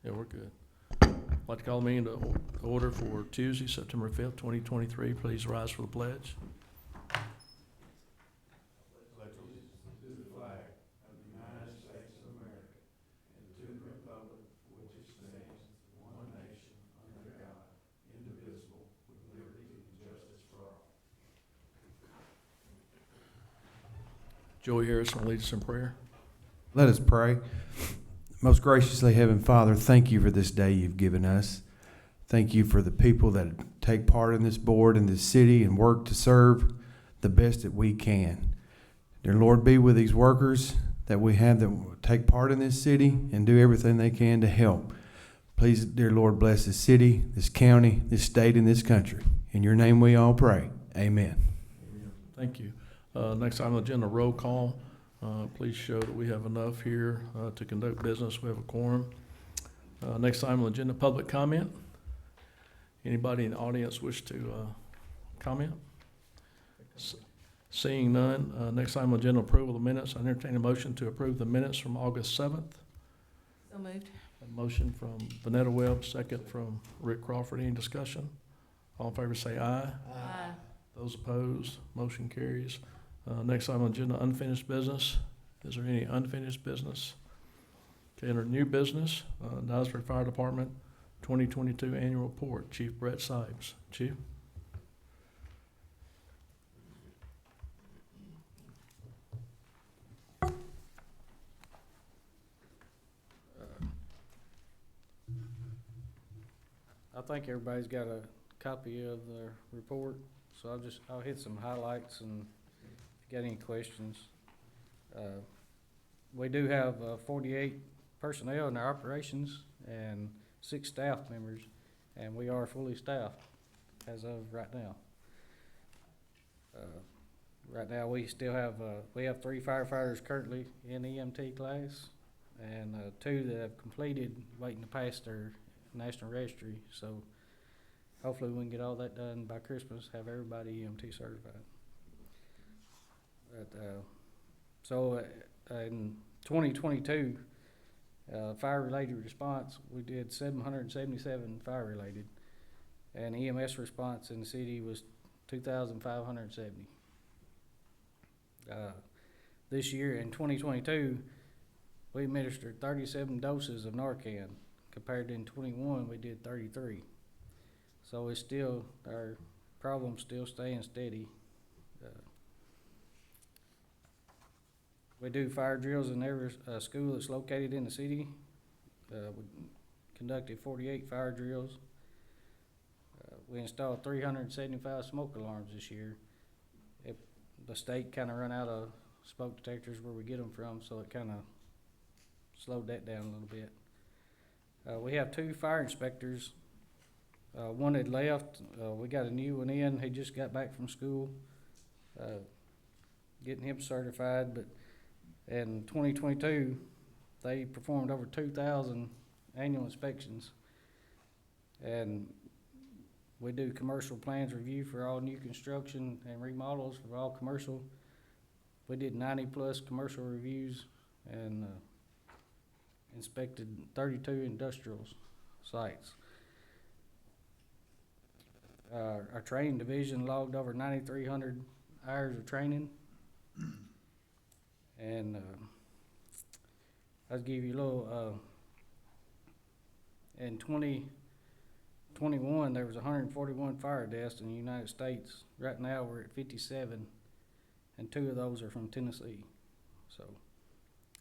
Yeah, we're good. I'd like to call the meeting to order for Tuesday, September 5th, 2023. Please rise for the pledge. Joey Harris will lead us in prayer. Let us pray. Most graciously, Heavenly Father, thank you for this day you've given us. Thank you for the people that take part in this board in this city and work to serve the best that we can. Dear Lord, be with these workers that we have that take part in this city and do everything they can to help. Please, dear Lord, bless this city, this county, this state, and this country. In your name we all pray. Amen. Thank you. Next item on the agenda, roll call. Please show that we have enough here to conduct business. We have a quorum. Next item on the agenda, public comment. Anybody in the audience wish to comment? Seeing none, next item on the agenda, approval of the minutes. I entertain a motion to approve the minutes from August 7th. So moved. A motion from Vanetta Webb, second from Rick Crawford. Any discussion? All in favor say aye. Aye. Those opposed, motion carries. Next item on the agenda, unfinished business. Is there any unfinished business? Okay, under new business, Dyersburg Fire Department 2022 Annual Report. Chief Brett Sipes. Chief? I think everybody's got a copy of the report, so I'll hit some highlights, and if you got any questions. We do have 48 personnel in our operations and 6 staff members, and we are fully staffed as of right now. Right now we still have we have 3 firefighters currently in EMT class, and 2 that have completed, waiting to pass their National Registry. So hopefully we can get all that done by Christmas, have everybody EMT certified. So in 2022, fire-related response, we did 777 fire-related, and EMS response in the city was 2,570. This year in 2022, we administered 37 doses of Narcan. Compared to in 21, we did 33. So it's still, our problem's still staying steady. We do fire drills in every school that's located in the city. We conducted 48 fire drills. We installed 375 smoke alarms this year. The state kind of run out of smoke detectors where we get them from, so it kind of slowed that down a little bit. We have 2 fire inspectors. One had left. We got a new one in. He just got back from school, getting him certified. But in 2022, they performed over 2,000 annual inspections. And we do commercial plans review for all new construction and remodels for all commercial. We did 90+ commercial reviews and inspected 32 industrial sites. Our training division logged over 9,300 hours of training, and I'll give you a little. In 2021, there was 141 fire deaths in the United States. Right now, we're at 57, and 2 of those are from Tennessee. So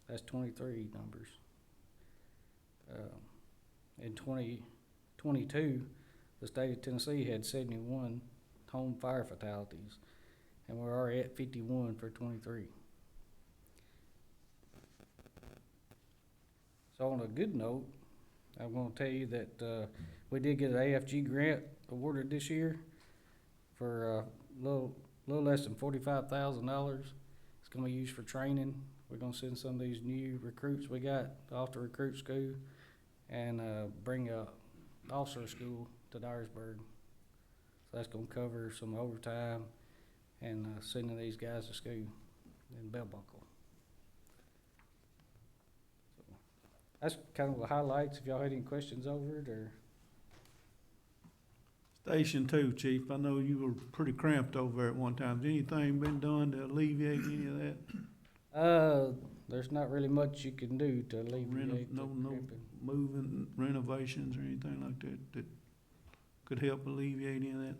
that's 23 numbers. In 2022, the state of Tennessee had 71 home fire fatalities, and we're already at 51 for 23. So on a good note, I'm going to tell you that we did get an AFG grant awarded this year for a little less than $45,000. It's going to be used for training. We're going to send some of these new recruits we got off to recruit school and bring a officer school to Dyersburg. So that's going to cover some overtime and sending these guys to school in Bell Buckle. So That's kind of the highlights, if y'all had any questions over it, or? Station Two, Chief, I know you were pretty cramped over there at one time. Has anything been done to alleviate any of that? There's not really much you can do to alleviate the No cramping. moving renovations or anything like that that could help alleviate any of that?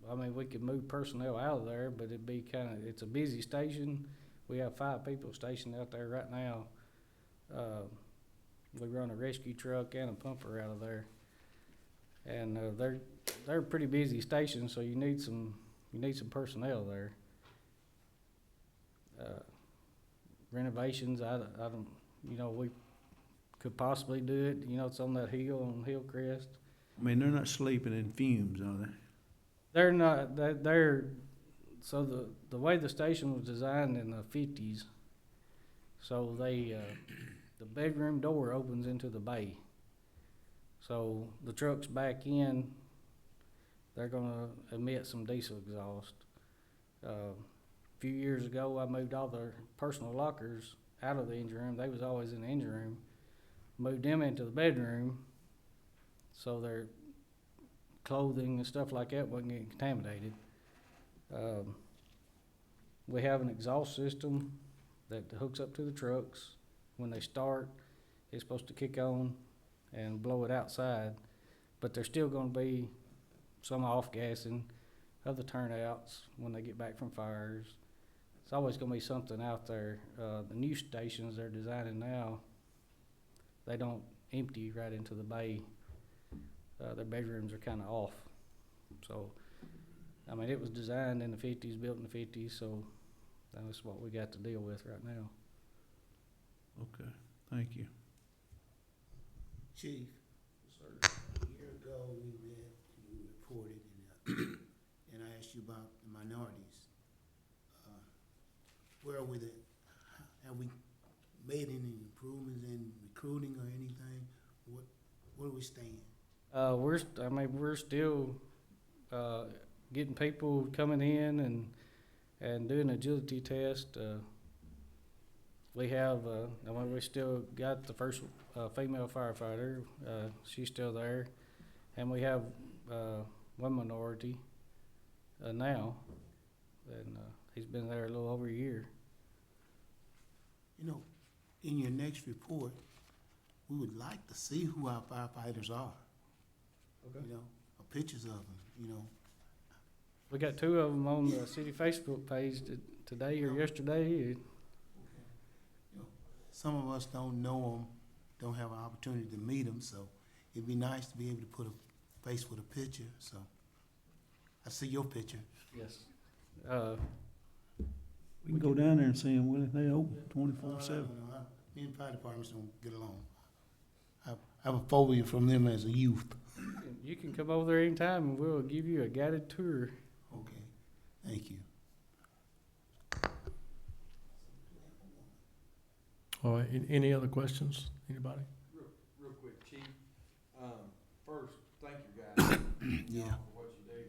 I mean, we could move personnel out of there, but it'd be it's a busy station. We have 5 people stationed out there right now. We run a rescue truck and a pumper out of there. And, they're a pretty busy station, so you need some personnel there. Renovations, I don't, we could possibly do it, it's on that hill, on Hillcrest. I mean, they're not sleeping in fumes, are they? They're not, so the way the station was designed in the 50s, so the bedroom door opens into the bay. So the trucks back in, they're gonna emit some diesel exhaust. A few years ago, I moved all their personal lockers out of the engine room. They was always in the engine room. Moved them into the bedroom, so their clothing and stuff like that wasn't getting contaminated. We have an exhaust system that hooks up to the trucks. When they start, it's supposed to kick on and blow it outside, but there's still gonna be some off-gassing of the turnouts when they get back from fires. It's always gonna be something out there. The new stations they're designing now, they don't empty right into the bay. Their bedrooms are kinda off. So, I mean, it was designed in the 50s, built in the 50s, so that's what we got to deal with right now. Okay, thank you. Chief. A year ago, we met, you reported, and I asked you about the minorities. Where are we at? Have we made any improvements in recruiting or anything? Where do we stand? We're still, getting people coming in and doing agility test. We have, we still got the first, female firefighter, she's still there. And we have, one minority, now, and, he's been there a little over a year. You know, in your next report, we would like to see who our firefighters are. Okay. You know, or pictures of them, We got 2 of them on the city Facebook page today or yesterday. Some of us don't know them, don't have an opportunity to meet them, so it'd be nice to be able to put a face with a picture, so. I see your picture. Yes. We can go down there and see them, will it? They open 24/7. Me and fire departments don't get along. I have a phobia from them as a youth. You can come over there anytime and we'll give you a guided tour. Okay, thank you. All right, any other questions? Anybody? Real quick, Chief. First, thank you guys Yeah. for what you do.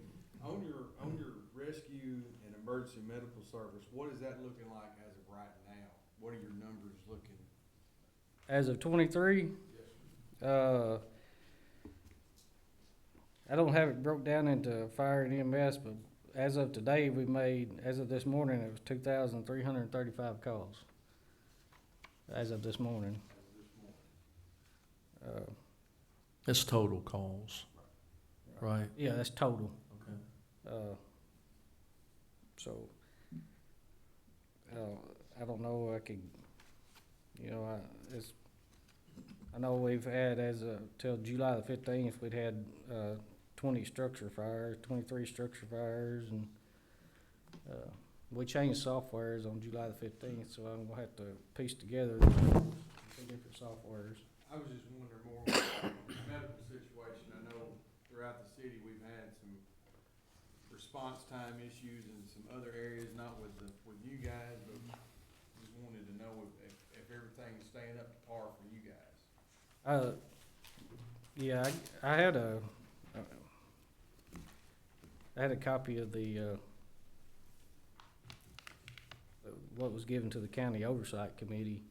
On your rescue and emergency medical service, what is that looking like as of right now? What are your numbers looking? As of 23, I don't have it broke down into fire and EMS, but as of today, as of this morning, it was 2,335 calls. As of this morning. It's total calls, right? Yeah, that's total. Okay. So, I don't know, I know we've had till July the 15th, we'd had, 20 structure fires, 23 structure fires, and, we changed softwares on July the 15th, so I'm gonna have to piece together 2 different softwares. I was just wondering more about the medical situation. I know throughout the city, we've had some response time issues in some other areas, not with you guys, but just wanted to know if everything's staying up to par for you guys. Yeah, I had a copy of the, what was given to the county oversight committee,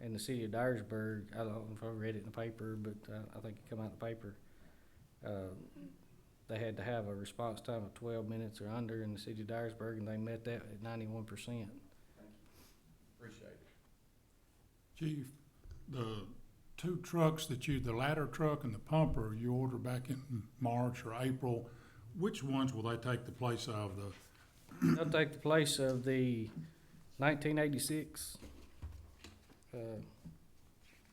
in the city of Dyersburg, I don't know if I read it in the paper, but I think it come out in the paper. They had to have a response time of 12 minutes or under in the city of Dyersburg, and they met that at 91%. Appreciate it. Chief, the two trucks the ladder truck and the pumper, you ordered back in March or April, which ones will they take the place of? They'll take the place of the 1986.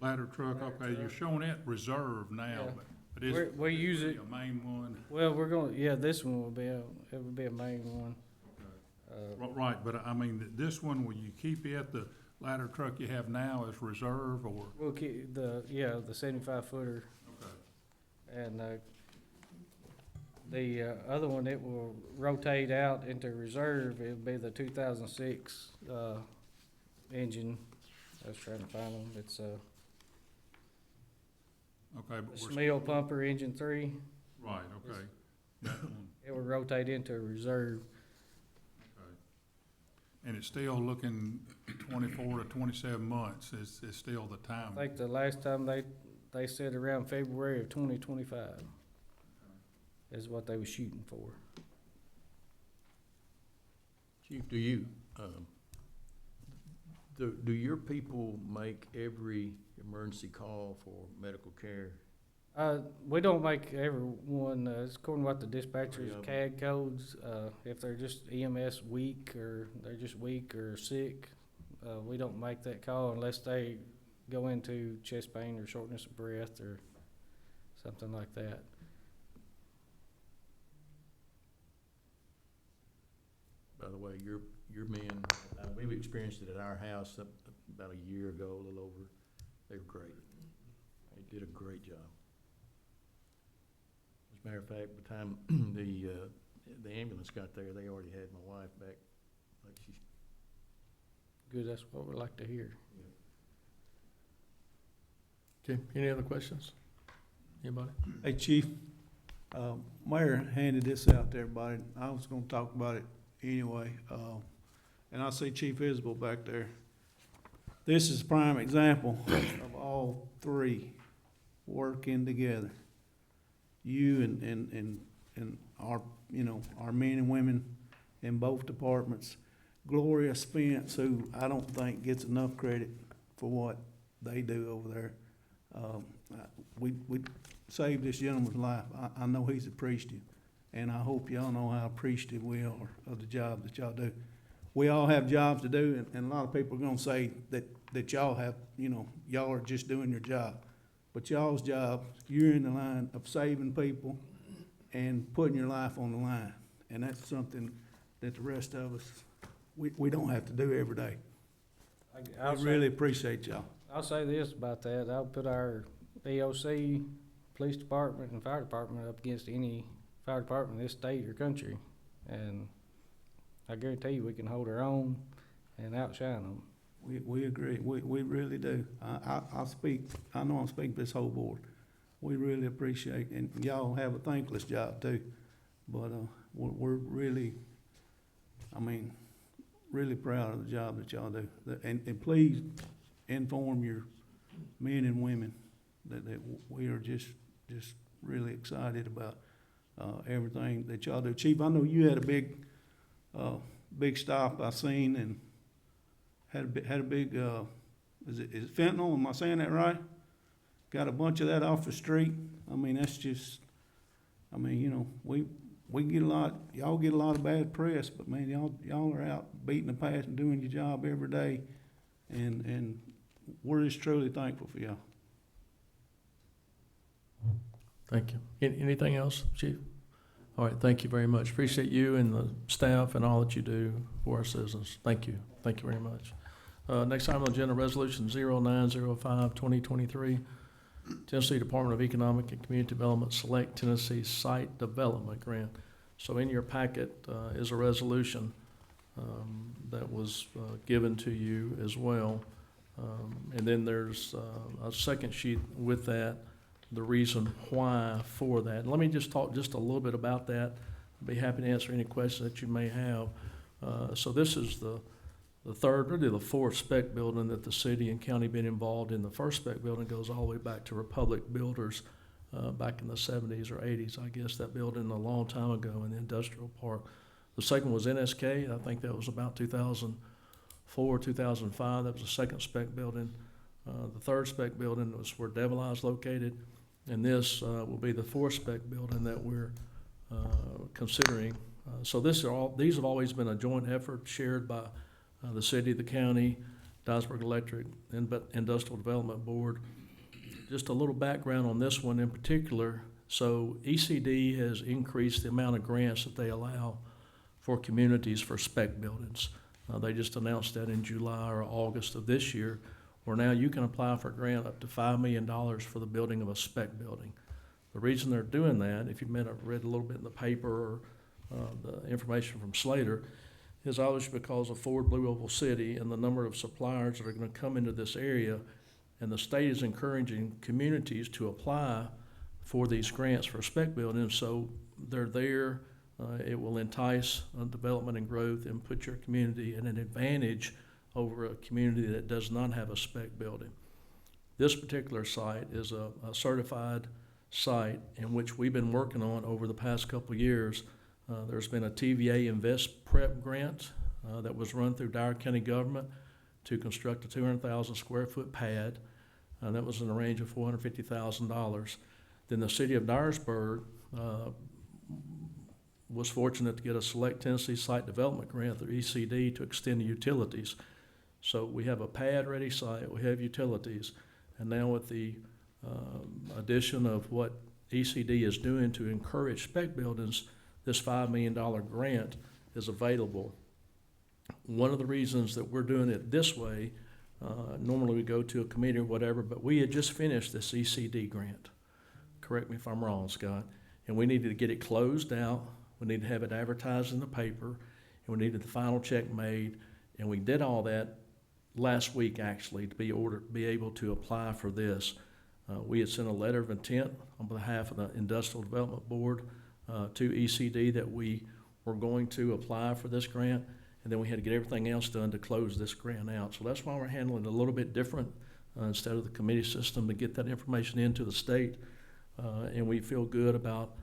Ladder truck, Ladder okay, you're truck. showing it reserve now, Yeah. but it's We use it. a main one. Well, this one will be it would be a main one. Right, but I mean, this one, will you keep it, the ladder truck you have now as reserve, or? We'll keep the 75-footer, Okay. and the other one that will rotate out into reserve, it'll be the 2006 engine. I was trying to find them. It's Okay, but we're. Smil pumper engine 3. Right, okay. That one, It will rotate into a reserve. okay. And it's still looking 24 to 27 months is still the time. I think the last time they said around February of 2025 is what they were shooting for. Chief, do you, do your people make every emergency call for medical care? We don't make everyone, it's according to what the dispatcher's Yeah. CAD codes, if they're just EMS weak or they're just weak or sick, we don't make that call unless they go into chest pain or shortness of breath or something like that. By the way, your men, we've experienced it at our house about a year ago, a little over. They were great. They did a great job. As a matter of fact, by the time the ambulance got there, they already had my wife back. Like she's Good, that's what we like to hear. okay. Any other questions? Anybody? Hey, Chief, Mayor handed this out to everybody. I was gonna talk about it anyway. And I see Chief Isabel back there. This is a prime example of all three working together. You and our, our men and women in both departments. Gloria Spence, who I don't think gets enough credit for what they do over there. We saved this gentleman's life. I know he's appreciative, and I hope y'all know how appreciative we are of the job that y'all do. We all have jobs to do, and a lot of people are gonna say that y'all have, y'all are just doing your job. But y'all's job, you're in the line of saving people and putting your life on the line. And that's something that the rest of us, we don't have to do every day. I really appreciate y'all. I'll say this about that, I'll put our EOC, police department, and fire department up against any fire department in this state or country. And I guarantee you, we can hold our own and outshine them. We agree, we really do. I know I'm speaking for this whole board. We really appreciate, and y'all have a thankless job too. But, we're really, really proud of the job that y'all do. And please inform your men and women that we are just really excited about, everything that y'all do. Chief, I know you had a big stop I seen, and had a big, is it fentanyl? Am I saying that right? Got a bunch of that off the street. That's just, we get y'all get a lot of bad press, but man, y'all are out beating the past and doing your job every day, and we're just truly thankful for y'all. Thank you. Anything else, Chief? All right, thank you very much. Appreciate you and the staff and all that you do for our citizens. Thank you. Thank you very much. Next item on the agenda, Resolution 0905, 2023. Tennessee Department of Economic and Community Development Select Tennessee Site Development Grant. So in your packet is a resolution that was given to you as well. And then there's a second sheet with that, the reason why for that. Let me just talk just a little bit about that. I'd be happy to answer any questions that you may have. So this is the The third, really the fourth spec building that the city and county been involved in. The first spec building goes all the way back to Republic Builders, back in the 70s or 80s, I guess, that building a long time ago in the industrial park. The second was NSK. I think that was about 2004, 2005. That was the second spec building. The third spec building was where Devil Eye is located. And this will be the fourth spec building that we're considering. So these have always been a joint effort shared by the city, the county, Dyersburg Electric, and Industrial Development Board. Just a little background on this one in particular. So ECD has increased the amount of grants that they allow for communities for spec buildings. They just announced that in July or August of this year, where now you can apply for a grant up to $5 million for the building of a spec building. The reason they're doing that, if you read a little bit in the paper or the information from Slater, is obviously because of Ford Blue Oval City and the number of suppliers that are going to come into this area, and the state is encouraging communities to apply for these grants for spec buildings. So they're there. It will entice development and growth and put your community at an advantage over a community that does not have a spec building. This particular site is a certified site in which we've been working on over the past couple of years. There's been a TVA Invest Prep grant that was run through Dyer County government to construct a 200,000 square foot pad, and that was in the range of $450,000. Then the city of Dyersburg was fortunate to get a Select Tennessee Site Development Grant through ECD to extend the utilities. So we have a pad-ready site, we have utilities, and now with the addition of what ECD is doing to encourage spec buildings, this $5 million grant is available. One of the reasons that we're doing it this way, normally we go to a committee or whatever, but we had just finished this ECD grant. Correct me if I'm wrong, Scott. And we needed to get it closed out. We needed to have it advertised in the paper, and we needed the final check made. And we did all that last week, actually, to be able to apply for this. We had sent a letter of intent on behalf of the Industrial Development Board to ECD that we were going to apply for this grant, and then we had to get everything else done to close this grant out. So that's why we're handling it a little bit different instead of the committee system, to get that information into the state. And we feel good about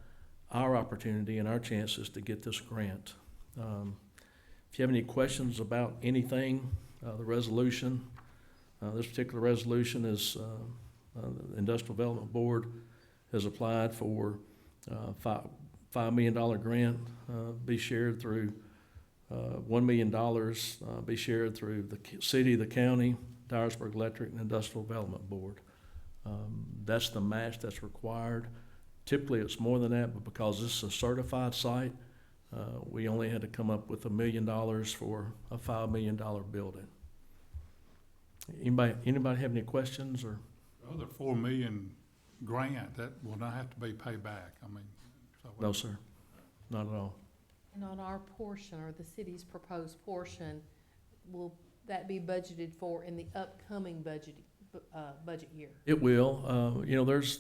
our opportunity and our chances to get this grant. If you have any questions about anything, the resolution, this particular resolution is the Industrial Development Board has applied for $5 million grant, be shared through $1 million, be shared through the city, the county, Dyersburg Electric, and Industrial Development Board. That's the match that's required. Typically, it's more than that, but because this is a certified site, we only had to come up with $1 million for a $5 million building. Anybody have any questions or? The other $4 million grant, that will not have to be paid back, I mean. So No, sir, not at all. And on our portion, or the city's proposed portion, will that be budgeted for in the upcoming budget year? It will. There's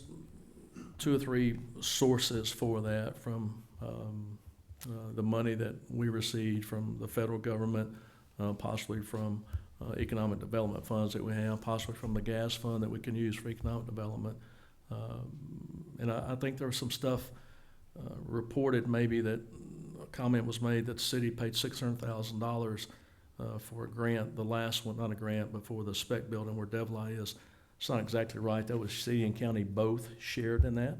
2 or 3 sources for that, from the money that we received from the federal government, possibly from economic development funds that we have, possibly from the gas fund that we can use for economic development. And I think there was some stuff reported, maybe that a comment was made that the city paid $600,000 for a grant, the last one, not a grant, but for the spec building where Devil Eye is. It's not exactly right. That was city and county both shared in that.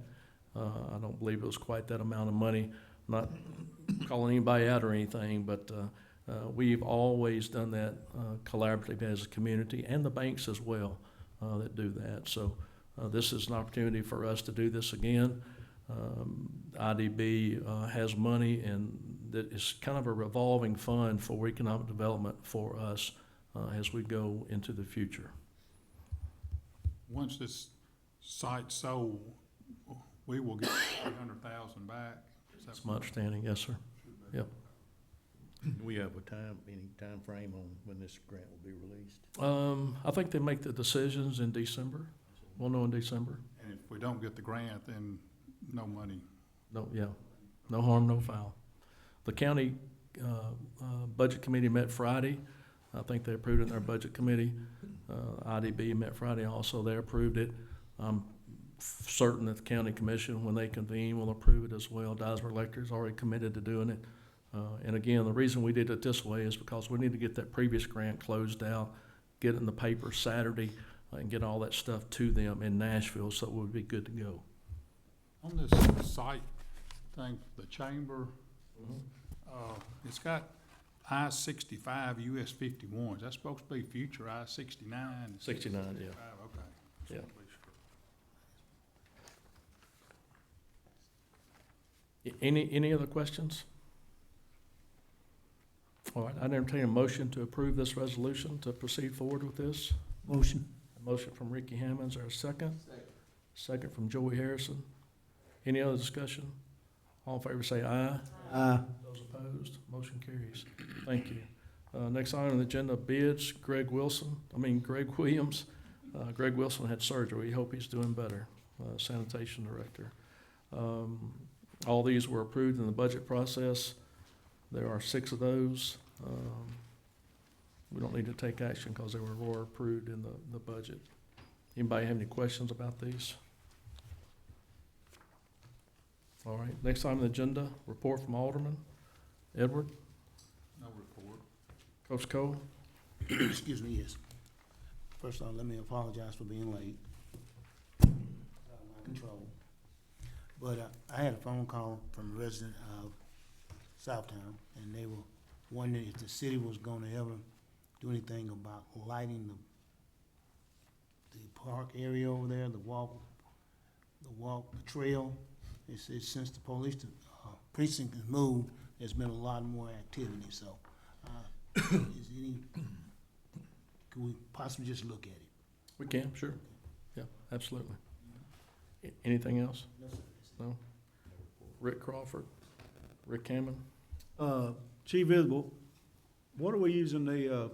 I don't believe it was quite that amount of money. I'm not calling anybody out or anything, but we've always done that collaboratively as a community, and the banks as well that do that. So this is an opportunity for us to do this again. IDB has money, and that is kind of a revolving fund for economic development for us as we go into the future. once this site's sold, we will get 300,000 back. Is that That's my understanding, yes, sir. Yep. Do we have any time frame on when this grant will be released? I think they make the decisions in December. We'll know in December. And if we don't get the grant, then no money. No, yeah, no harm, no foul. The county budget committee met Friday. I think they approved it in their budget committee. IDB met Friday also, they approved it. I'm certain that the county commission, when they convene, will approve it as well. Dyersburg Electric's already committed to doing it. And again, the reason we did it this way is because we need to get that previous grant closed out, get it in the paper Saturday, and get all that stuff to them in Nashville, so we'll be good to go. On this site thing, the chamber, it's got I-65 US 51. Is that supposed to be future I-69? 69, yeah. Okay. Yeah. Any other questions? All right, I entertain a motion to approve this resolution, to proceed forward with this. Motion. A motion from Ricky Hammond, is there a second? Second from Joey Harrison. Any other discussion? All in favor say aye. Aye. Those opposed, motion carries. Thank you. Next item on the agenda, bids, Greg Williams. Greg Wilson had surgery. We hope he's doing better, sanitation director. All these were approved in the budget process. There are 6 of those. We don't need to take action because they were approved in the budget. Anybody have any questions about these? All right, next item on the agenda, report from Alderman. Edward? No report. Coach Cole? Excuse me, yes. First of all, let me apologize for being late. Out of my control. But I had a phone call from a resident of Southtown, and they were wondering if the city was gonna ever do anything about lighting the park area over there, the trail. It's since the police precinct has moved, there's been a lot more activity, so, can we possibly just look at it? We can, sure. Yeah, absolutely. Anything else? No? Rick Crawford? Rick Hammond? Chief Isbell, what are we using the,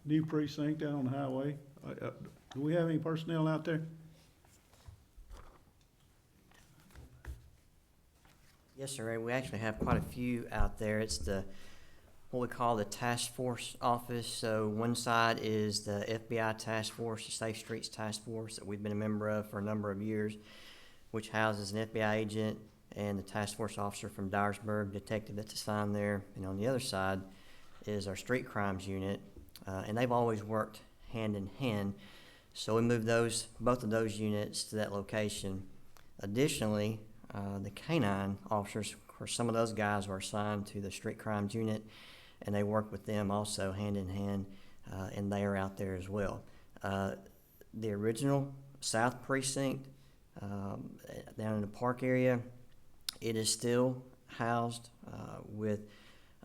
new precinct out on the highway? Do we have any personnel out there? Yes, sir. We actually have quite a few out there. It's what we call the task force office. So one side is the FBI task force, the Safe Streets task force that we've been a member of for a number of years, which houses an FBI agent and the task force officer from Dyersburg, detective that's assigned there. And on the other side is our street crimes unit, and they've always worked hand in hand. So we moved both of those units to that location. Additionally, the canine officers, of course, some of those guys were assigned to the street crimes unit, and they work with them also hand in hand, and they are out there as well. The original South Precinct down in the park area, it is still housed with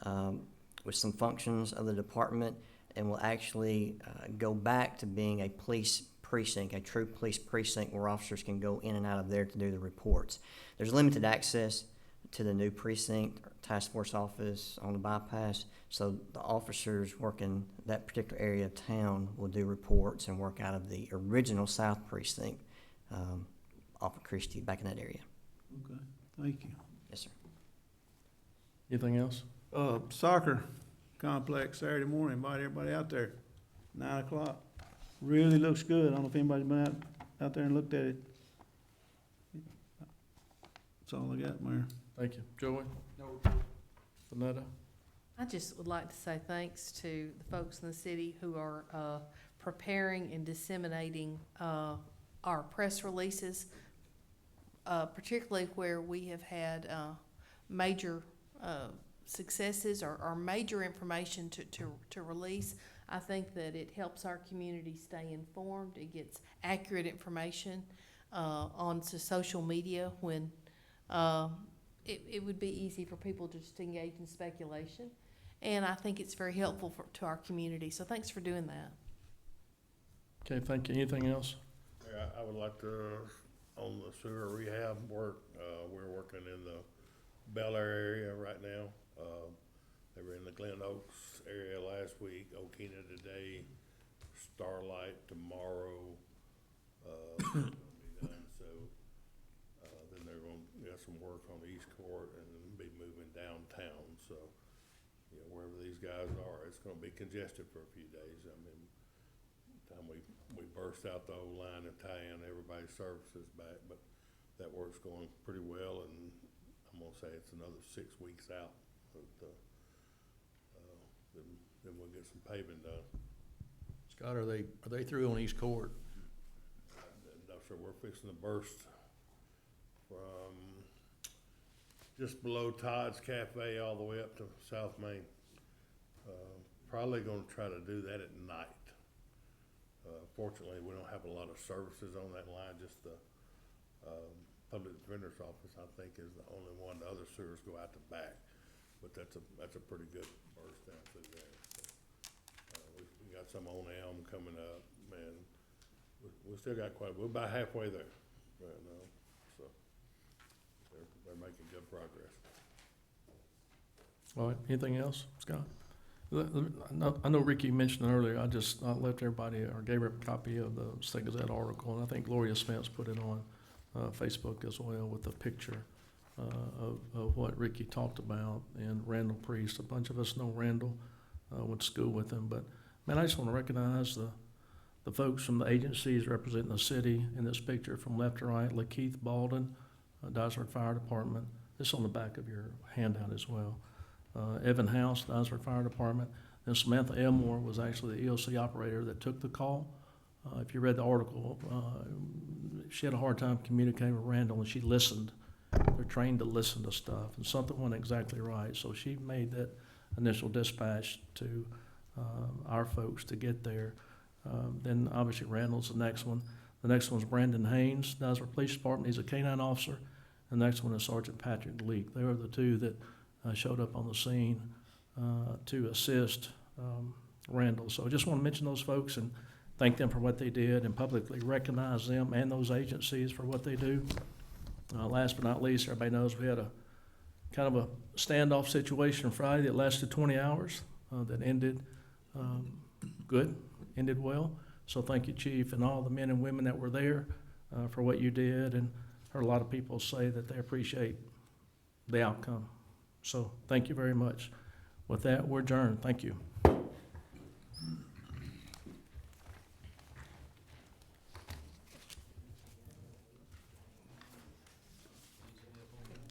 some functions of the department, and will actually go back to being a police precinct, a true police precinct where officers can go in and out of there to do the reports. There's limited access to the new precinct task force office on the bypass, so the officers working that particular area of town will do reports and work out of the original South Precinct off of Christie, back in that area. Okay, thank you. Yes, sir. Anything else? Soccer complex Saturday morning, invite everybody out there, 9 o'clock. Really looks good. I don't know if anybody's been out there and looked at it. That's all I got, Mayor. Thank you. Joey? No report. Vanetta? I just would like to say thanks to the folks in the city who are preparing and disseminating our press releases, particularly where we have had major successes or major information to release. I think that it helps our community stay informed. It gets accurate information onto social media when it would be easy for people to just engage in speculation. And I think it's very helpful to our community. So thanks for doing that. Okay, thank you. Anything else? Yeah, I would like to, on the sewer rehab work, we're working in the Bel Air area right now. They were in the Glen Oaks area last week, Okina today, Starlight tomorrow, gonna be done. So, then they're gonna get some work on the East Court and then be moving downtown. So, wherever these guys are, it's it's gonna be congested for a few days. I mean, time we burst out the old line of tie-in, everybody's service is back, but that work's going pretty well, and I'm gonna say it's another 6 weeks out. But, then we'll get some paving done. Scott, are they through on East Court? No, sir, we're fixing to burst from just below Todd's Cafe all the way up to South Main. Probably gonna try to do that at night. Fortunately, we don't have a lot of services on that line, just the, public defender's office, I think, is the only one. The other sewers go out the back, but that's a pretty good burst down through there. So, we got some on Elm coming up, and we still got we're about halfway there right now, so they're making good progress. All right, anything else, Scott? I know Ricky mentioned earlier, I left everybody, or gave her a copy of the State Gazette article, and I think Gloria Spence put it on Facebook as well with a picture of what Ricky talked about, and Randall Priest. A bunch of us know Randall, went to school with him, but man, I just want to recognize the folks from the agencies representing the city in this picture from left to right. Lakeith Baldwin, Dyersburg Fire Department. This is on the back of your handout as well. Evan House, Dyersburg Fire Department. And Samantha Elmore was actually the EOC operator that took the call. If you read the article, she had a hard time communicating with Randall, and she listened. They're trained to listen to stuff, and something went exactly right. So she made that initial dispatch to our folks to get there. Then obviously Randall's the next one. The next one's Brandon Haynes, Dyersburg Police Department. He's a K-9 officer. The next one is Sergeant Patrick Leak. They were the two that showed up on the scene to assist Randall. So I just want to mention those folks and thank them for what they did, and publicly recognize them and those agencies for what they do. Last but not least, everybody knows we had a kind of a standoff situation Friday that lasted 20 hours that ended good, ended well. So thank you, Chief, and all the men and women that were there for what you did, and heard a lot of people say that they appreciate the outcome. So thank you very much. With that, we're adjourned. Thank you.